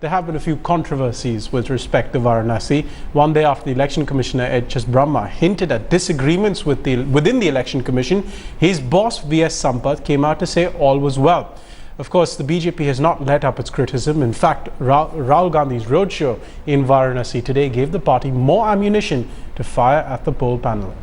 there have been a few controversies with respect to Varanasi. One day after the Election Commissioner H.S. Brahma hinted at disagreements within the Election Commission, his boss V.S. Sampath came out to say all was well. Of course, the BJP has not let up its criticism. In fact, Rahul Gandhi's roadshow in Varanasi today gave the party more ammunition to fire at the poll panel.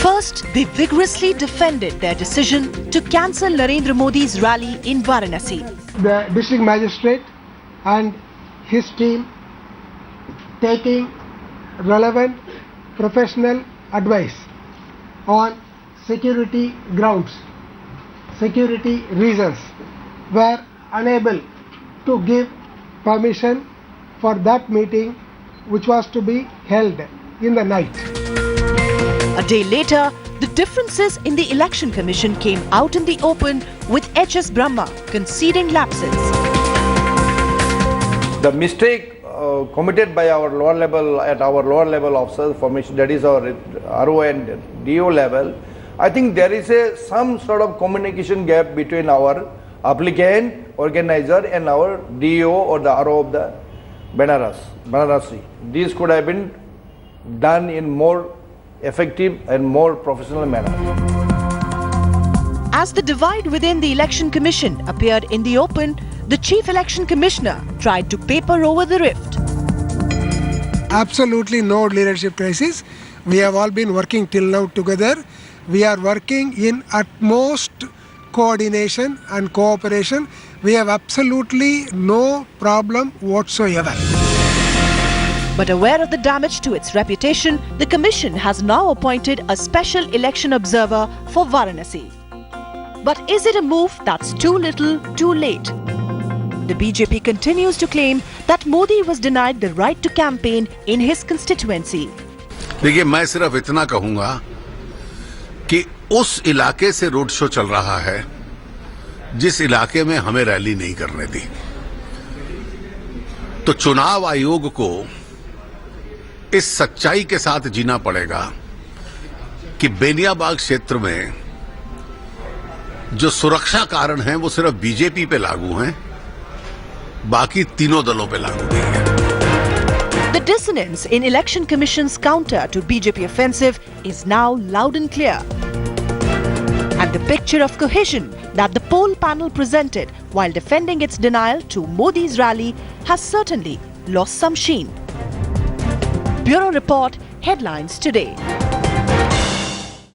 First, they vigorously defended their decision to cancel Narendra Modi's rally in Varanasi. The district magistrate and his team taking relevant professional advice on security grounds, security reasons, were unable to give permission for that meeting, which was to be held in the night. A day later, the differences in the Election Commission came out in the open, with H.S. Brahma conceding lapses. The mistake committed by our lower level officers formation, that is our RO and DO level, I think there is some sort of communication gap between our applicant, organizer and our DO or the RO of the Banarasi. These could have been done in more effective and more professional manner. As the divide within the Election Commission appeared in the open, the Chief Election Commissioner tried to paper over the rift. Absolutely no leadership crisis. We have all been working till now together. We are working in utmost coordination and cooperation. We have absolutely no problem whatsoever. But aware of the damage to its reputation, the Commission has now appointed a special election observer for Varanasi. But is it a move that's too little, too late? The BJP continues to claim that Modi was denied the right to campaign in his constituency. देखिए, मैं सिर्फ इतना कहूंगा कि उस इलाके से road show चल रहा है जिस इलाके में हमें रैली नहीं करने दी। तो चुनाव आयोग को इस सच्चाई के साथ जीना पड़ेगा कि बेनियाबाग क्षेत्र में जो सुरक्षा कारण हैं वो सिर्फ बीजेपी पे लागू हैं, बाकी तीनों दलों पे लागू नहीं है। The dissonance in Election Commission's counter to BJP offensive is now loud and clear. And the picture of cohesion that the poll panel presented while defending its denial to Modi's rally has certainly lost some sheen. Bureau Report, Headlines Today.